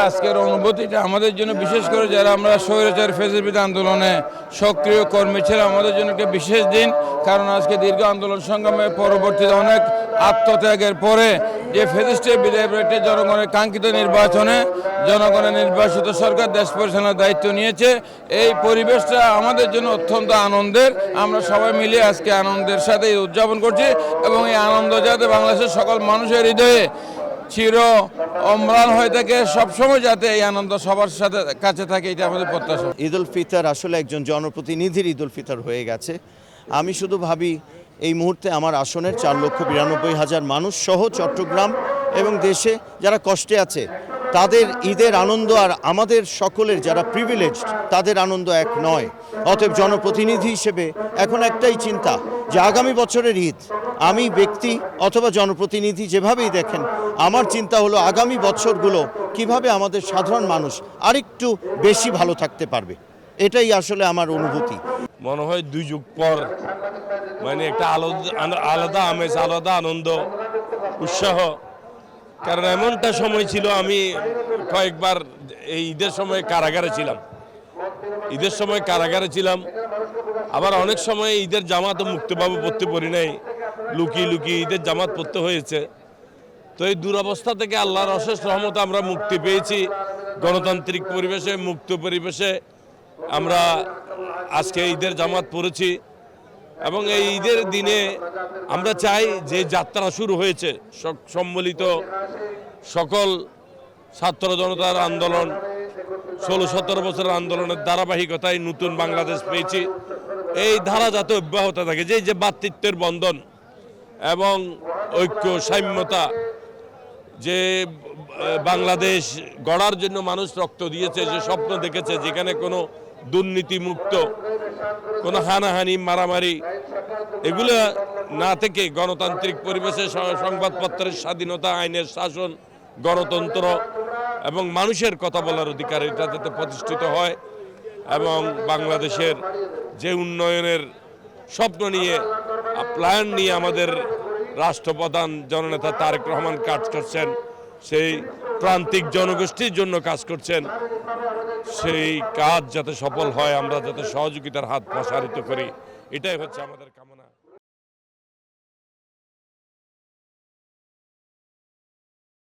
আজকের অনুভূতিটা আমাদের জন্য, বিশেষ করে যারা আমরা স্বৈরাচার ফ্যাসিবাদ আন্দোলনে সক্রিয় কর্মী ছিলাম, আমাদের জন্য একটা বিশেষ দিন। কারণ আজকে দীর্ঘ আন্দোলন সংগ্রামের পরবর্তীতে অনেক আত্মত্যাগের পরে যে ফ্যাসিস্টের বিদায় পেটে জনগণের কাঙ্ক্ষিত নির্বাচনে জনগণের নির্বাচিত সরকার দেশ পরিচালনার দায়িত্ব নিয়েছে, এই পরিবেশটা আমাদের জন্য অত্যন্ত আনন্দের। আমরা সবাই মিলে আজকে আনন্দের সাথে উদযাপন করছি এবং এই আনন্দ যাতে বাংলাদেশের সকল মানুষের হৃদয়ে চির অম্লান হয়ে থাকে, সবসময় যাতে এই আনন্দ সবার সাথে কাছে থাকে, এটা আমাদের প্রত্যাশা। ঈদ উল ফিতর আসলে একজন জনপ্রতিনিধির ঈদ উল ফিতর হয়ে গেছে। আমি শুধু ভাবি এই মুহূর্তে আমার আসনের 4,92,000 মানুষ সহ চট্টগ্রাম এবং দেশে যারা কষ্টে আছে তাদের ঈদের আনন্দ আর আমাদের সকলের যারা প্রিভিলেজড তাদের আনন্দ এক নয়। অতএব জনপ্রতিনিধি হিসেবে এখন একটাই চিন্তা যে আগামী বছরের ঈদ আমি ব্যক্তি অথবা জনপ্রতিনিধি যেভাবেই দেখেন, আমার চিন্তা হলো আগামী বছরগুলো কিভাবে আমাদের সাধারণ মানুষ আরেকটু বেশি ভালো থাকতে পারবে। এটাই আসলে আমার অনুভূতি। মনে হয় 2 যুগ পর মানে একটা আলাদা আমেজ, আলাদা আনন্দ, উৎসাহ। কারণ এমনটা সময় ছিল, আমি কয়েকবার এই ঈদের সময় কারাগারে ছিলাম। আবার অনেক সময় ঈদের জামাতও মুক্তভাবে পড়তে পারি নাই, লুকিয়ে ঈদের জামাত পড়তে হয়েছে। তো এই দুরবস্থা থেকে আল্লাহর অশেষ রহমতে আমরা মুক্তি পেয়েছি। গণতান্ত্রিক পরিবেশে, মুক্ত পরিবেশে আমরা আজকে ঈদের জামাত পড়েছি এবং এই ঈদের দিনে আমরা চাই যে যাত্রা শুরু হয়েছে, সম্মিলিত সকল ছাত্র জনতার আন্দোলন, 16-17 বছরের আন্দোলনের ধারাবাহিকতায় নতুন বাংলাদেশ পেয়েছি। এই ধারা যাতে অব্যাহত থাকে, যে ভ্রাতৃত্বের বন্ধন এবং ঐক্য, সাম্যতা, যে বাংলাদেশ গড়ার জন্য মানুষ রক্ত দিয়েছে, যে স্বপ্ন দেখেছে, যেখানে কোনো দুর্নীতিমুক্ত, কোনো হানাহানি, মারামারি এগুলো না থেকে গণতান্ত্রিক পরিবেশে সংবাদপত্রের স্বাধীনতা, আইনের শাসন, গণতন্ত্র এবং মানুষের কথা বলার অধিকার এটা যাতে প্রতিষ্ঠিত হয় এবং বাংলাদেশের যে উন্নয়নের স্বপ্ন নিয়ে, প্ল্যান নিয়ে আমাদের রাষ্ট্রপ্রধান জননেতা তারেক রহমান কাজ করছেন, সেই প্রান্তিক জনগোষ্ঠীর জন্য কাজ করছেন, সেই কাজ যাতে সফল হয়, আমরা যাতে সহযোগিতার হাত প্রসারিত করি, এটাই হচ্ছে আমাদের কাজ।